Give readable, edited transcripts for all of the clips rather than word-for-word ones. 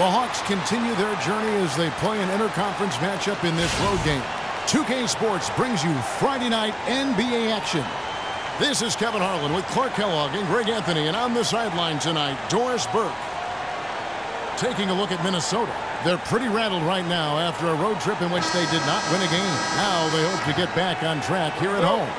The Hawks continue their journey as they play an interconference matchup in this road game. 2K Sports brings you Friday night NBA action. This is Kevin Harlan with Clark Kellogg and Greg Anthony, and on the sideline tonight, Doris Burke. Taking a look at Minnesota. They're pretty rattled right now after a road trip in which they did not win a game. Now they hope to get back on track here at home.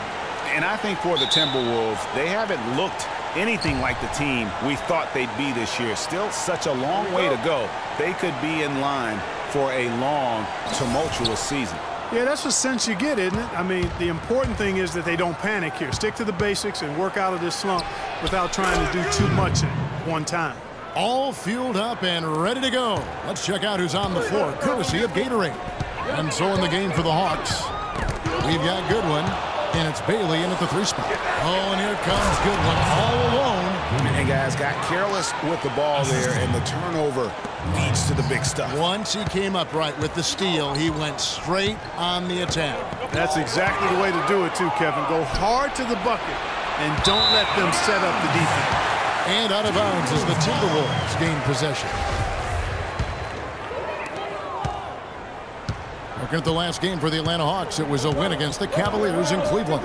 And I think for the Timberwolves, they haven't looked anything like the team we thought they'd be this year. Still such a long way to go. They could be in line for a long, tumultuous season. Yeah, that's the sense you get, isn't it? I mean, the important thing is that they don't panic here. Stick to the basics and work out of this slump without trying to do too much at one time. All fueled up and ready to go. Let's check out who's on the floor, courtesy of Gatorade. And so in the game for the Hawks, we've got Goodwin, and it's Bailey in at the 3 spot. Oh, and here comes Goodwin all alone. And guys got careless with the ball there, and the turnover leads to the big stuff. Once he came up right with the steal, he went straight on the attack. That's exactly the way to do it too, Kevin. Go hard to the bucket and don't let them set up the defense. And out of bounds as the Timberwolves gain possession. Looking at the last game for the Atlanta Hawks, it was a win against the Cavaliers in Cleveland.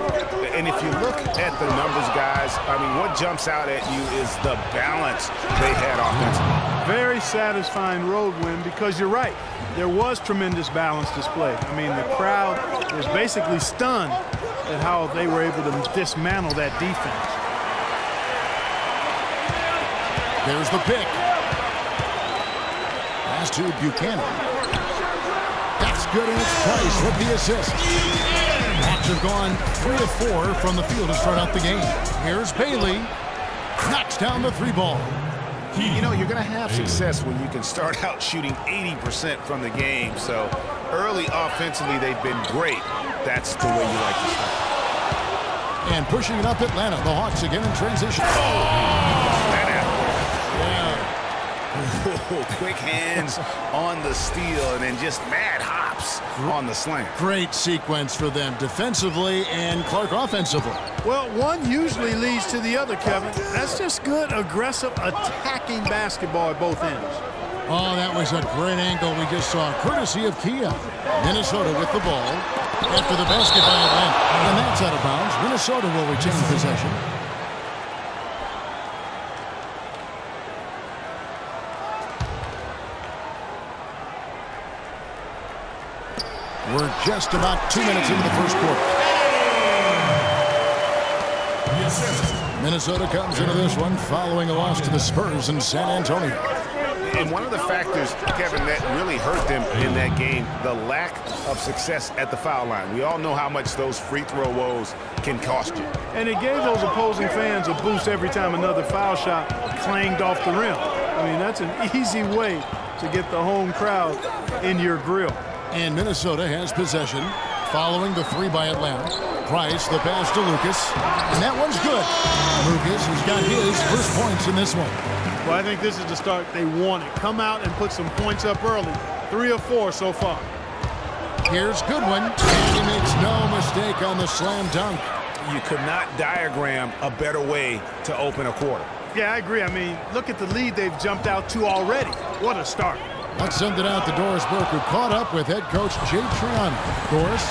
And if you look at the numbers, guys, I mean, what jumps out at you is the balance they had offensively. Very satisfying road win because you're right. There was tremendous balance displayed. I mean, the crowd was basically stunned at how they were able to dismantle that defense. There's the pick. Pass to Buchanan. That's good, and it's Price with the assist. Hawks have gone 3 of 4 from the field to start out the game. Here's Bailey. Knocks down the 3 ball. You know, you're going to have success when you can start out shooting 80% from the game. So early offensively, they've been great. That's the way you like to start. And pushing it up Atlanta. The Hawks again in transition. Quick hands on the steal and then just mad hops on the slam. Great sequence for them defensively and Clark offensively. Well, one usually leads to the other, Kevin. That's just good, aggressive, attacking basketball at both ends. Oh, that was a great angle we just saw, courtesy of Kia. Minnesota with the ball after the basket by Atlanta. And that's out of bounds. Minnesota will retain possession. We're just about 2 minutes into the first quarter. Minnesota comes into this one following a loss to the Spurs in San Antonio. And one of the factors, Kevin, that really hurt them in that game, the lack of success at the foul line. We all know how much those free throw woes can cost you. And it gave those opposing fans a boost every time another foul shot clanged off the rim. I mean, that's an easy way to get the home crowd in your grill. And Minnesota has possession following the 3 by Atlanta. Price, the pass to Lucas. And that one's good. Lucas has got his first points in this one. Well, I think this is the start they wanted. Come out and put some points up early. 3 of 4 so far. Here's Goodwin. And he makes no mistake on the slam dunk. You could not diagram a better way to open a quarter. Yeah, I agree. I mean, look at the lead they've jumped out to already. What a start. Let's send it out to Doris Burke, who caught up with head coach Jay Triano. Doris?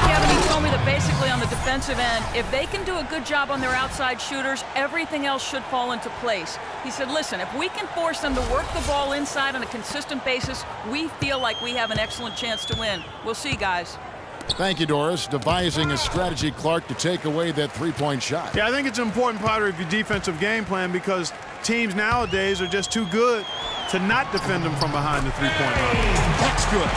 Kevin, he told me that basically on the defensive end, if they can do a good job on their outside shooters, everything else should fall into place. He said, listen, if we can force them to work the ball inside on a consistent basis, we feel like we have an excellent chance to win. We'll see, guys. Thank you, Doris. Devising a strategy, Clark, to take away that 3-point shot. Yeah, I think it's an important part of your defensive game plan because teams nowadays are just too good to not defend them from behind the 3-point line. That's good.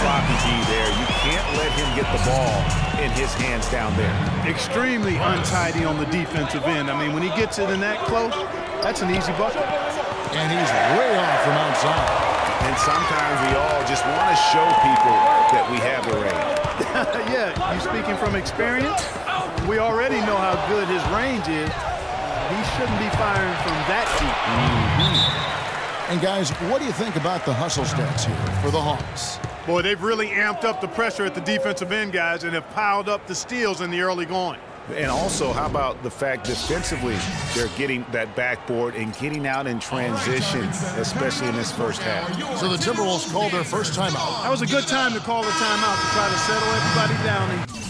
Sloppy G there. You can't let him get the ball in his hands down there. Extremely untidy on the defensive end. I mean, when he gets it in that close, that's an easy bucket. And he's way off from outside. And sometimes we all just want to show people that we have the range. Yeah, you speaking from experience? We already know how good his range is. He shouldn't be firing from that deep. And guys, what do you think about the hustle stats here for the Hawks? Boy, they've really amped up the pressure at the defensive end, guys, and have piled up the steals in the early going. And also, how about the fact defensively they're getting that backboard and getting out in transition, especially in this first half. So the Timberwolves called their first timeout. That was a good time to call the timeout to try to settle everybody down and